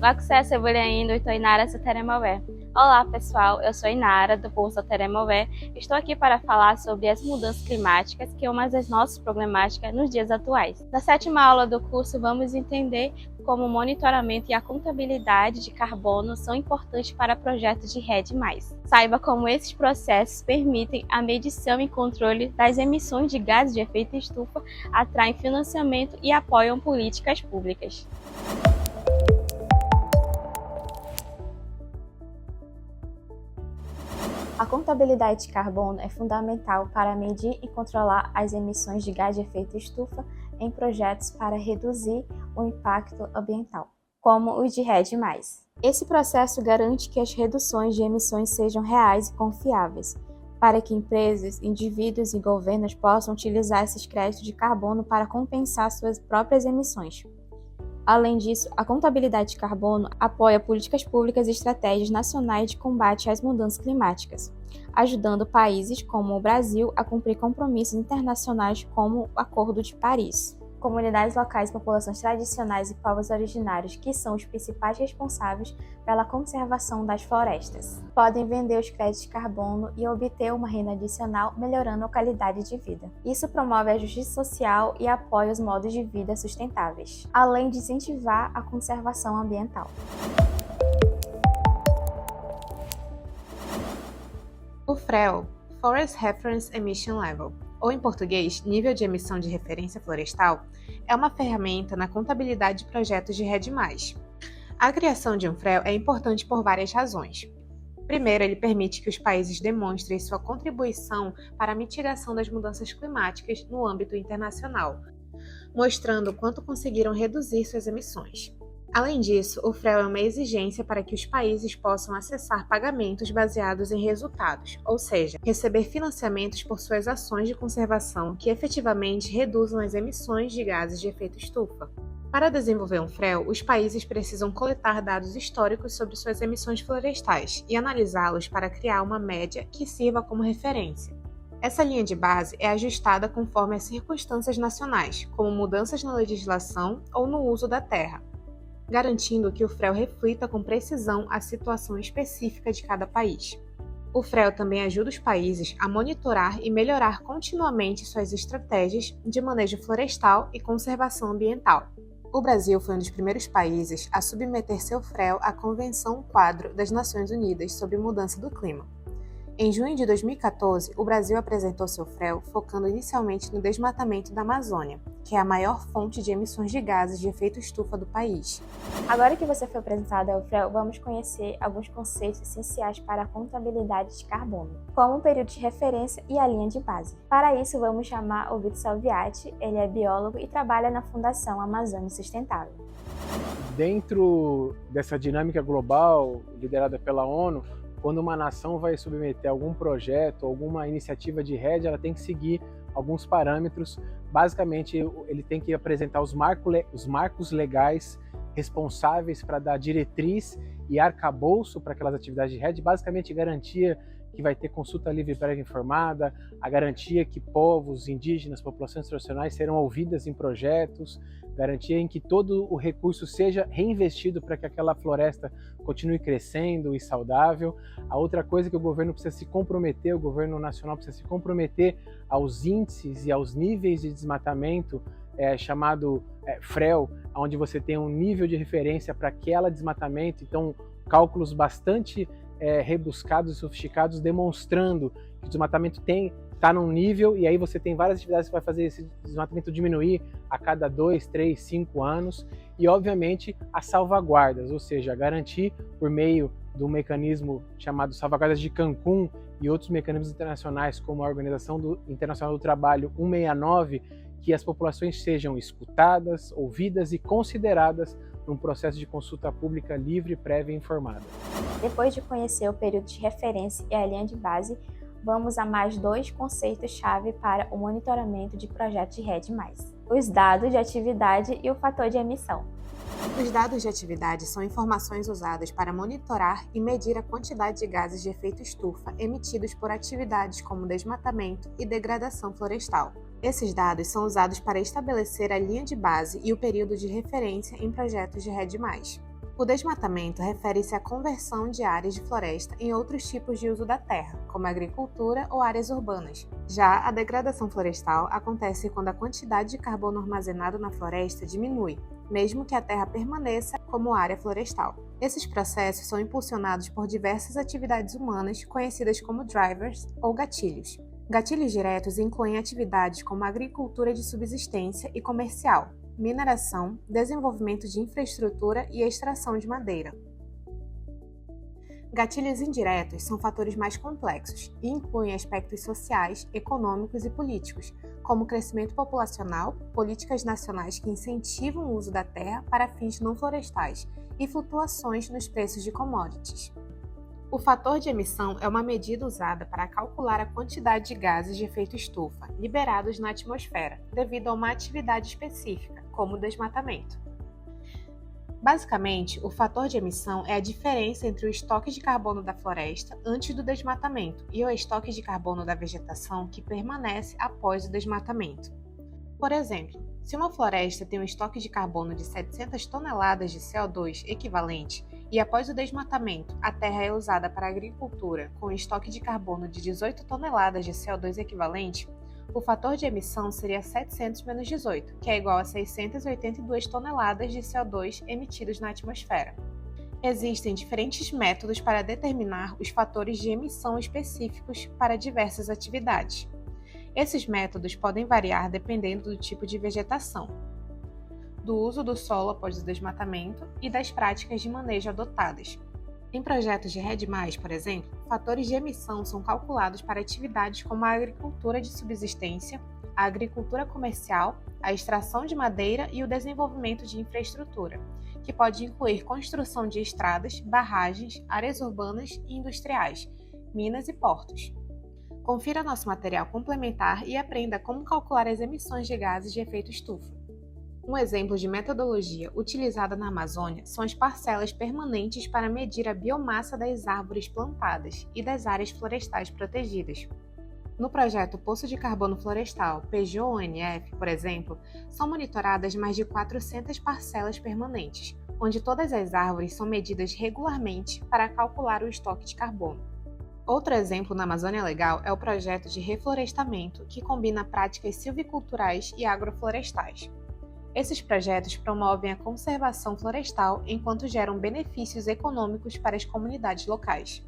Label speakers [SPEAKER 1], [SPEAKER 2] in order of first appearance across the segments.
[SPEAKER 1] Sucesso Evoluindo, estou Inara Soteremové. Olá pessoal, eu sou Inara do curso Soteremové. Estou aqui para falar sobre as mudanças climáticas, que é uma das nossas problemáticas nos dias atuais. Na 7ª aula do curso, vamos entender como o monitoramento e a contabilidade de carbono são importantes para projetos de REDD+. Saiba como esses processos permitem a medição e controle das emissões de gases de efeito estufa, atraem financiamento e apoiam políticas públicas. A contabilidade de carbono é fundamental para medir e controlar as emissões de gás de efeito estufa em projetos para reduzir o impacto ambiental, como os de REDD+. Esse processo garante que as reduções de emissões sejam reais e confiáveis, para que empresas, indivíduos e governos possam utilizar esses créditos de carbono para compensar suas próprias emissões. Além disso, a contabilidade de carbono apoia políticas públicas e estratégias nacionais de combate às mudanças climáticas, ajudando países como o Brasil a cumprir compromissos internacionais como o Acordo de Paris. Comunidades locais, populações tradicionais e povos originários, que são os principais responsáveis pela conservação das florestas, podem vender os créditos de carbono e obter uma renda adicional, melhorando a qualidade de vida. Isso promove a justiça social e apoia os modos de vida sustentáveis, além de incentivar a conservação ambiental.
[SPEAKER 2] O FREL, Forest Reference Emission Level, ou em português, Nível de Emissão de Referência Florestal, é uma ferramenta na contabilidade de projetos de REDD+. A criação de um FREL é importante por várias razões. Primeiro, ele permite que os países demonstrem sua contribuição para a mitigação das mudanças climáticas no âmbito internacional, mostrando quanto conseguiram reduzir suas emissões. Além disso, o FREL é uma exigência para que os países possam acessar pagamentos baseados em resultados, ou seja, receber financiamentos por suas ações de conservação que efetivamente reduzam as emissões de gases de efeito estufa. Para desenvolver um FREL, os países precisam coletar dados históricos sobre suas emissões florestais e analisá-los para criar uma média que sirva como referência. Essa linha de base é ajustada conforme as circunstâncias nacionais, como mudanças na legislação ou no uso da terra, garantindo que o FREL reflita com precisão a situação específica de cada país. O FREL também ajuda os países a monitorar e melhorar continuamente suas estratégias de manejo florestal e conservação ambiental. O Brasil foi um dos primeiros países a submeter seu FREL à Convenção Quadro das Nações Unidas sobre Mudança do Clima. Em junho de 2014, o Brasil apresentou seu FREL focando inicialmente no desmatamento da Amazônia, que é a maior fonte de emissões de gases de efeito estufa do país.
[SPEAKER 1] Agora que você foi apresentado ao FREL, vamos conhecer alguns conceitos essenciais para a contabilidade de carbono, como o período de referência e a linha de base. Para isso, vamos chamar o Vitor Salviati, ele é biólogo e trabalha na Fundação Amazônia Sustentável.
[SPEAKER 3] Dentro dessa dinâmica global liderada pela ONU, quando uma nação vai submeter algum projeto, alguma iniciativa de REDD, ela tem que seguir alguns parâmetros. Basicamente, ele tem que apresentar os marcos legais responsáveis para dar diretriz e arcabouço para aquelas atividades de REDD, basicamente garantia que vai ter consulta livre e prévia informada, a garantia que povos indígenas, populações tradicionais serão ouvidas em projetos, garantia em que todo o recurso seja reinvestido para que aquela floresta continue crescendo e saudável. A outra coisa que o governo precisa se comprometer, o governo nacional precisa se comprometer aos índices e aos níveis de desmatamento, chamado FREL, onde você tem um nível de referência para aquele desmatamento, então cálculos bastante rebuscados e sofisticados demonstrando que o desmatamento está num nível, e aí você tem várias atividades que vai fazer esse desmatamento diminuir a cada 2, 3, 5 anos, e obviamente as salvaguardas, ou seja, garantir por meio do mecanismo chamado Salvaguardas de Cancún e outros mecanismos internacionais como a Organização Internacional do Trabalho 169, que as populações sejam escutadas, ouvidas e consideradas num processo de consulta pública livre, prévia e informada.
[SPEAKER 1] Depois de conhecer o período de referência e a linha de base, vamos a mais 2 conceitos-chave para o monitoramento de projetos de REDD+: os dados de atividade e o fator de emissão.
[SPEAKER 2] Os dados de atividade são informações usadas para monitorar e medir a quantidade de gases de efeito estufa emitidos por atividades como desmatamento e degradação florestal. Esses dados são usados para estabelecer a linha de base e o período de referência em projetos de REDD+. O desmatamento refere-se à conversão de áreas de floresta em outros tipos de uso da terra, como agricultura ou áreas urbanas. Já a degradação florestal acontece quando a quantidade de carbono armazenado na floresta diminui, mesmo que a terra permaneça como área florestal. Esses processos são impulsionados por diversas atividades humanas conhecidas como drivers ou gatilhos. Gatilhos diretos incluem atividades como agricultura de subsistência e comercial, mineração, desenvolvimento de infraestrutura e extração de madeira. Gatilhos indiretos são fatores mais complexos e incluem aspectos sociais, econômicos e políticos, como crescimento populacional, políticas nacionais que incentivam o uso da terra para fins não florestais e flutuações nos preços de commodities. O fator de emissão é uma medida usada para calcular a quantidade de gases de efeito estufa liberados na atmosfera devido a uma atividade específica, como o desmatamento. Basicamente, o fator de emissão é a diferença entre o estoque de carbono da floresta antes do desmatamento e o estoque de carbono da vegetação que permanece após o desmatamento. Por exemplo, se uma floresta tem um estoque de carbono de 700 toneladas de CO2 equivalente e após o desmatamento a terra é usada para a agricultura com um estoque de carbono de 18 toneladas de CO2 equivalente, o fator de emissão seria 700 menos 18, que é igual a 682 toneladas de CO2 emitidos na atmosfera. Existem diferentes métodos para determinar os fatores de emissão específicos para diversas atividades. Esses métodos podem variar dependendo do tipo de vegetação, do uso do solo após o desmatamento e das práticas de manejo adotadas. Em projetos de REDD+, por exemplo, fatores de emissão são calculados para atividades como a agricultura de subsistência, a agricultura comercial, a extração de madeira e o desenvolvimento de infraestrutura, que pode incluir construção de estradas, barragens, áreas urbanas e industriais, minas e portos. Confira nosso material complementar e aprenda como calcular as emissões de gases de efeito estufa. Um exemplo de metodologia utilizada na Amazônia são as parcelas permanentes para medir a biomassa das árvores plantadas e das áreas florestais protegidas. No projeto Poço de Carbono Florestal, PJONF, por exemplo, são monitoradas mais de 400 parcelas permanentes, onde todas as árvores são medidas regularmente para calcular o estoque de carbono. Outro exemplo na Amazônia Legal é o projeto de reflorestamento, que combina práticas silviculturais e agroflorestais. Esses projetos promovem a conservação florestal enquanto geram benefícios econômicos para as comunidades locais.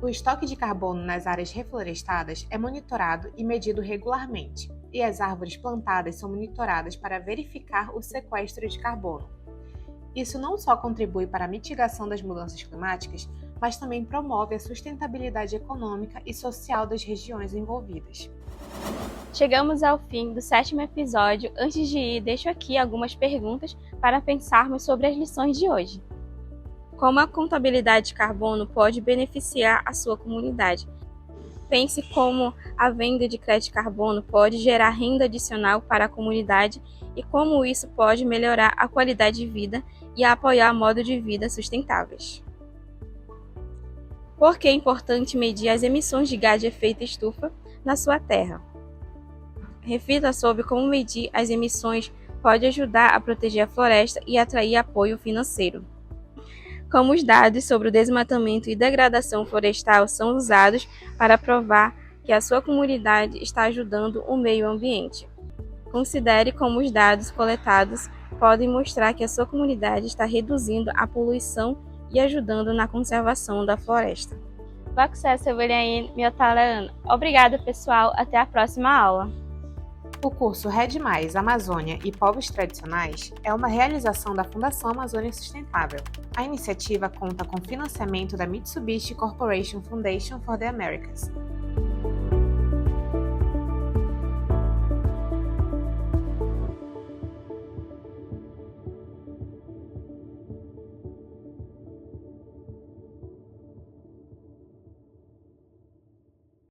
[SPEAKER 2] O estoque de carbono nas áreas reflorestadas é monitorado e medido regularmente, e as árvores plantadas são monitoradas para verificar o sequestro de carbono. Isso não só contribui para a mitigação das mudanças climáticas, mas também promove a sustentabilidade econômica e social das regiões envolvidas.
[SPEAKER 1] Chegamos ao fim do 7º episódio. Antes de ir, deixo aqui algumas perguntas para pensarmos sobre as lições de hoje. Como a contabilidade de carbono pode beneficiar a sua comunidade? Pense como a venda de crédito de carbono pode gerar renda adicional para a comunidade e como isso pode melhorar a qualidade de vida e apoiar modos de vida sustentáveis. Por que é importante medir as emissões de gás de efeito estufa na sua terra? Reflita sobre como medir as emissões pode ajudar a proteger a floresta e atrair apoio financeiro. Como os dados sobre o desmatamento e degradação florestal são usados para provar que a sua comunidade está ajudando o meio ambiente. Considere como os dados coletados podem mostrar que a sua comunidade está reduzindo a poluição e ajudando na conservação da floresta. Obrigada, pessoal. Até a próxima aula.
[SPEAKER 2] O curso REDD+, Amazônia e Povos Tradicionais é uma realização da Fundação Amazônia Sustentável. A iniciativa conta com financiamento da Mitsubishi Corporation Foundation for the Americas.